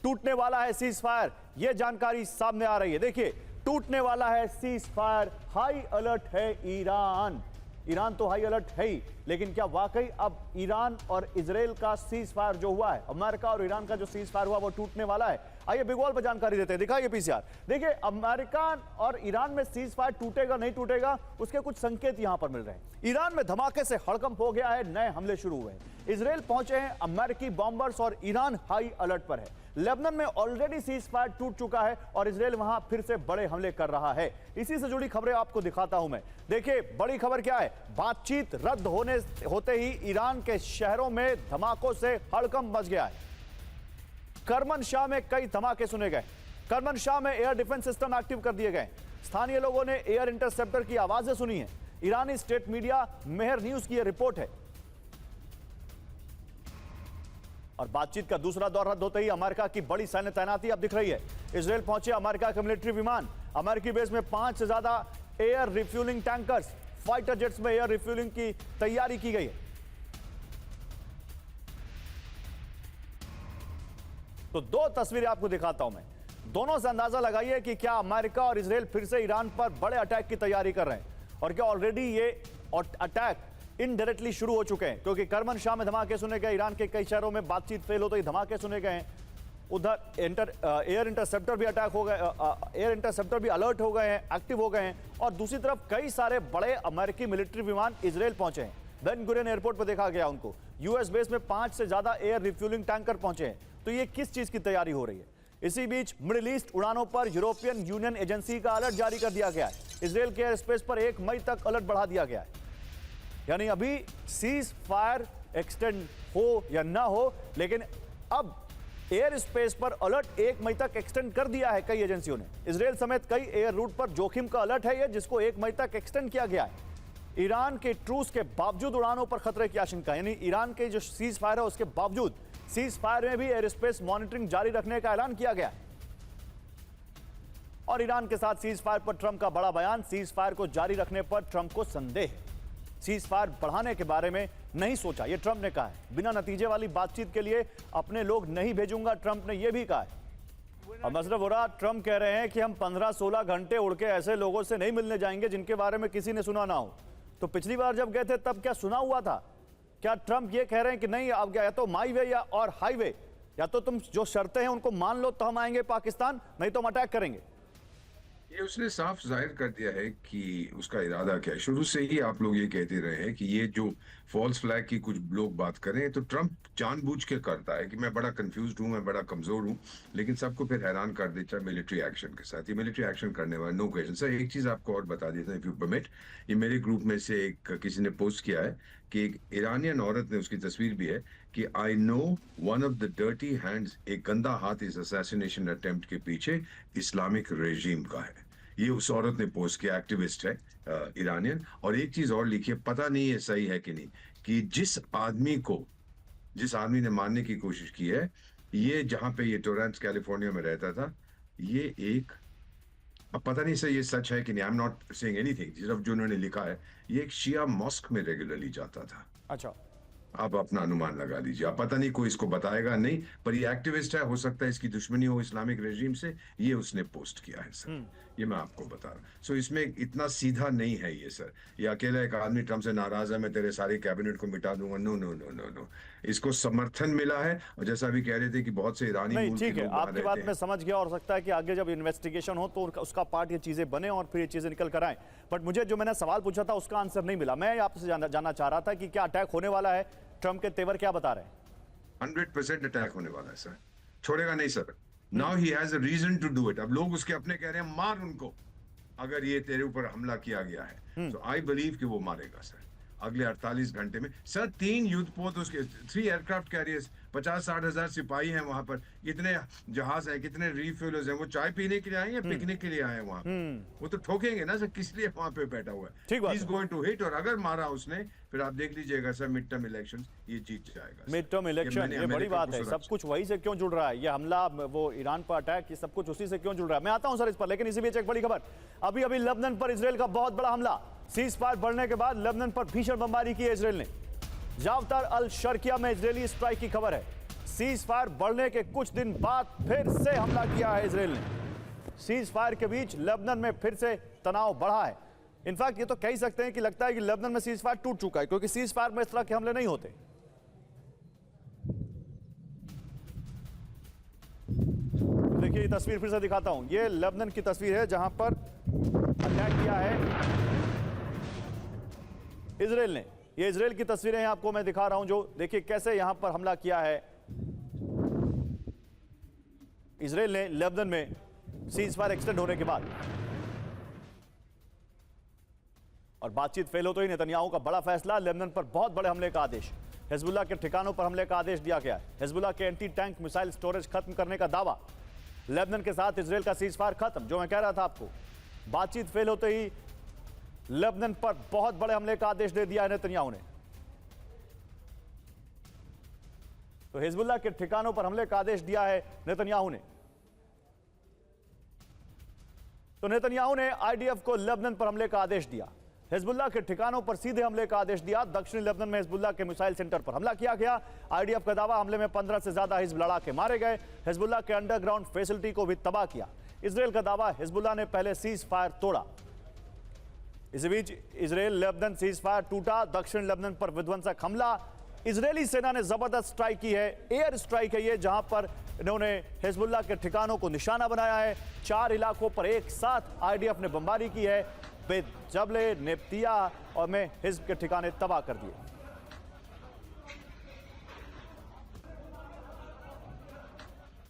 टूटने वाला है सीज फायर, यह जानकारी सामने आ रही है। देखिए, टूटने वाला है सीज फायर, हाई अलर्ट है ईरान। ईरान तो हाई अलर्ट है ही, लेकिन क्या वाकई अब ईरान और इजराइल का सीज फायर जो हुआ है, अमेरिका और ईरान का जो सीज फायर हुआ वो टूटने वाला है? आइए बिग वॉल पर जानकारी देते हैं, दिखाइए पीसीआर। देखिए, अमेरिका और ईरान में सीज फायर टूटेगा नहीं टूटेगा, उसके कुछ संकेत यहां पर मिल रहे हैं। ईरान में धमाके से हड़कंप हो गया है, नए हमले शुरू हुए हैं। इजराइल पहुंचे हैं अमेरिकी बॉम्बर्स और ईरान हाई अलर्ट पर है। लेबनान में ऑलरेडी सीज फायर टूट चुका है और इजराइल वहां फिर से बड़े हमले कर रहा है। इसी से जुड़ी खबरें आपको दिखाता हूं मैं। देखिए, बड़ी खबर क्या है, बातचीत रद्द होते ही ईरान के शहरों में धमाकों से हड़कंप मच गया है। करमनशाह में कई धमाके सुने गए। करमनशाह में एयर डिफेंस सिस्टम एक्टिव कर दिए गए। स्थानीय लोगों ने एयर इंटरसेप्टर की आवाजें सुनी हैं। ईरानी स्टेट मीडिया मेहर न्यूज की यह रिपोर्ट है। और बातचीत का दूसरा दौर रद्द होते ही अमेरिका की बड़ी सैन्य तैनाती अब दिख रही है। इजराइल पहुंचे अमेरिका के मिलिट्री विमान। अमेरिकी बेस में 5 से ज्यादा air refuelling tankers, fighter jets में एयर रिफ्यूलिंग की तैयारी की गई है। तो दो तस्वीरें आपको दिखाता हूं मैं, दोनों से अंदाजा लगाइए कि क्या अमेरिका और इजराइल फिर से ईरान पर बड़े अटैक की तैयारी कर रहे हैं और क्या ऑलरेडी ये अटैक इनडायरेक्टली शुरू हो चुके हैं, क्योंकि करमनशाह में धमाके सुने गए, ईरान के कई शहरों में बातचीत फेल होते ही धमाके सुने गए हैं। उधर एयर इंटरसेप्टर भी अटैक हो गए, एयर इंटरसेप्टर भी अलर्ट हो गए हैं, एक्टिव हो गए हैं। और दूसरी तरफ कई सारे बड़े अमेरिकी मिलिट्री विमान इजराइल पहुंचे हैं। बेन गुरियन एयरपोर्ट पर देखा गया उनको। यूएस बेस में 5 से ज्यादा एयर रिफ्यूलिंग टैंकर पहुंचे हैं। तो ये किस चीज की तैयारी हो रही है? इसी बीच मिडिल ईस्ट उड़ानों पर यूरोपियन यूनियन एजेंसी का अलर्ट जारी कर दिया गया है। इजराइल के एयर स्पेस पर 1 मई तक अलर्ट बढ़ा दिया गया है। यानी अभी सीज फायर एक्सटेंड हो या ना हो, लेकिन अब एयर स्पेस पर अलर्ट 1 मई तक एक्सटेंड कर दिया है कई एजेंसियों ने। इजराइल समेत कई एयर रूट पर जोखिम का अलर्ट है, जिसको 1 मई तक एक्सटेंड किया गया है। ईरान के ट्रूस के बावजूद उड़ानों पर खतरे की आशंका, यानी ईरान के जो सीज फायर है उसके बावजूद सीज फायर में भी एयर स्पेस मॉनिटरिंग जारी रखने का ऐलान किया गया है। और ईरान के साथ सीज फायर पर ट्रंप का बड़ा बयान। सीज फायर को जारी रखने पर ट्रंप को संदेह है। सीज फायर बढ़ाने के बारे में नहीं सोचा, यह ट्रंप ने कहा है। बिना नतीजे वाली बातचीत के लिए अपने लोग नहीं भेजूंगा, ट्रंप ने यह भी कहा है। अब मतलब हो रहा, ट्रंप कह रहे हैं कि हम 15-16 घंटे उड़ के ऐसे लोगों से नहीं मिलने जाएंगे जिनके बारे में किसी ने सुना ना हो। तो पिछली बार जब गए थे तब क्या सुना हुआ था? क्या ट्रंप ये कह रहे हैं कि नहीं, अब या तो माई वे या और हाईवे, या तो तुम जो शर्तें हैं उनको मान लो तो हम आएंगे पाकिस्तान, नहीं तो हम अटैक करेंगे? ये उसने साफ जाहिर कर दिया है कि उसका इरादा क्या है। शुरू से ही आप लोग ये कहते रहे हैं कि ये जो फॉल्स फ्लैग की कुछ लोग बात कर रहे हैं, तो ट्रंप जानबूझ के करता है कि मैं बड़ा कंफ्यूज्ड हूं, मैं बड़ा कमजोर हूं, लेकिन सबको फिर हैरान कर देता है मिलिट्री एक्शन के साथ। ये मिलिट्री एक्शन करने वाला नो क्वेश्चन। सर, एक चीज आपको और बता देता हूं, इफ यू परमिट। ये मेरे ग्रुप में से एक किसी ने पोस्ट किया है कि एक ईरानियन औरत ने, उसकी तस्वीर भी है, कि I know one of the dirty hands, एक गंदा हाथ इस असैसिनेशन अटेम्प्ट के पीछे इस्लामिक रेजिम का है। ये उस औरत ने पोस्ट किया, एक्टिविस्ट है ईरानियन। और एक चीज और लिखी है, पता नहीं ये सही है कि नहीं, कि जिस आदमी ने मारने की कोशिश की है, ये जहां पे ये टोरेंस कैलिफोर्निया में रहता था, ये एक, अब पता नहीं सर ये सच है कि नहीं, I am not saying anything, सिर्फ जो उन्होंने लिखा है, ये एक शिया मॉस्क में रेगुलरली जाता था। अच्छा, आप अपना अनुमान लगा लीजिए। आप पता नहीं, कोई इसको बताएगा नहीं, पर ये एक्टिविस्ट है, हो सकता है इसकी दुश्मनी हो इस्लामिक रेजिम से, ये उसने पोस्ट किया है सर। ये मैं आपको बता रहा हूं। सो इसमें इतना सीधा नहीं है ये सर, ये अकेला एक आदमी ट्रंप से नाराज है, मैं तेरे सारे कैबिनेट को मिटा दूंगा, no no no no no. इसको समर्थन मिला है, और जैसा अभी कह रहे थे कि बहुत से ईरानी नहीं, ठीक है, आपकी बात मैं समझ गया। और सकता है कि आगे जब इन्वेस्टिगेशन हो तो उसका पार्ट ये चीजें बने और फिर ये चीजें निकल कर आए। बट मुझे जो मैंने सवाल पूछा था उसका आंसर नहीं मिला। मैं आपसे जानना चाह रहा था कि क्या अटैक होने वाला है? ट्रंप के तेवर क्या बता रहे हैं? 100% अटैक होने वाला है सर, छोड़ेगा नहीं sir. Now he has a reason to do it. अब लोग उसके अपने कह रहे हैं मार उनको, अगर ये तेरे ऊपर हमला किया गया है। तो आई बिलीव कि वो मारेगा सर अगले 48 घंटे में। सर 3 युद्धपोत उसके, 3 एयरक्राफ्ट कैरियर्स, 50-60 हजार सिपाही हैं वहां पर, कितने जहाज हैं, कितने रिफ्यूलर्स हैं। वो चाय पीने के लिए आए हैं, पिकनिक के लिए आए हैं वहां पर? वो तो ठोकेंगे ना सर, किस लिए वहां पे बैठा हुआ है? He is going to hit. और अगर मारा उसने, फिर आप देख लीजिएगा सर, मिड टर्म इलेक्शन ये जीत जाएगा। मिड टर्म इलेक्शन, ये बड़ी बात है। सब कुछ वही से क्यों जुड़ रहा है? ये हमला, वो ईरान पर अटैक, ये सब कुछ उसी से क्यों जुड़ रहा है? मैं आता हूं सर इस पर, लेकिन इसी बीच एक बड़ी खबर। अभी अभी लेबनान पर इजराइल का बहुत बड़ा हमला। सीज फायर बढ़ने के बाद लेबनान पर भीषण बमबारी की है इजराइल ने। जावतार अल शर्किया में इजरायली स्ट्राइक की खबर है। सीज फायर बढ़ने के कुछ दिन बाद फिर से हमला किया है इजराइल ने। सीज फायर के बीच लेबनान में फिर से तनाव बढ़ा है। इनफैक्ट ये तो कह सकते हैं कि लगता है कि लेबनान में सीज फायर टूट चुका है, क्योंकि सीज फायर में इस तरह के हमले नहीं होते। देखिए ये तस्वीर फिर से दिखाता हूं, ये लेबनान की तस्वीर है जहां पर अटैक किया है इजराइल ने। ये इजराइल की तस्वीरें हैं आपको मैं दिखा रहा हूं, जो देखिए कैसे यहां पर हमला किया है इजराइल ने लेबनान में सीज फायर एक्सटेंड होने के बाद। और बातचीत फेल हो तो ही नेतन्याहू का बड़ा फैसला, लेबनान पर बहुत बड़े हमले का आदेश। हिजबुल्लाह के ठिकानों पर हमले का आदेश दिया गया है। हिजबुल्लाह के एंटी टैंक मिसाइल स्टोरेज खत्म करने का दावा। लेबनान के साथ इजराइल का सीज फायर खत्म, जो मैं कह रहा था आपको। बातचीत फेल होते ही लेबनान पर बहुत बड़े हमले का आदेश दे दिया है नेतन्याहू ने। तो हिजबुल्लाह के ठिकानों पर हमले का आदेश दिया है नेतन्याहू ने। तो नेतन्याहू ने आईडीएफ को लेबनान पर हमले का आदेश दिया। हिजबुल्लाह के ठिकानों पर सीधे हमले का आदेश दिया। दक्षिणी लेबनान में हिजबुल्लाह के मिसाइल सेंटर पर हमला किया गया। आईडीएफ का दावा, हमले में 15 से ज्यादा हिजब लड़ाके मारे गए। हिजबुल्लाह के अंडरग्राउंड फैसिलिटी को भी तबाह किया। इजराइल का दावा, हिजबुल्लाह ने पहले सीज फायर तोड़ा। इसी बीच इजराइल लेबनान सीज फायर टूटा। दक्षिण लेबनान पर विध्वंसक हमला। इजरायली सेना ने जबरदस्त स्ट्राइक की है। एयर स्ट्राइक है ये, जहां पर इन्होंने हिजबुल्लाह के ठिकानों को निशाना बनाया है। 4 इलाकों पर एक साथ आईडीएफ ने बमबारी की है। बेजबले, नेप्तिया और में हिजब के ठिकाने तबाह कर दिए।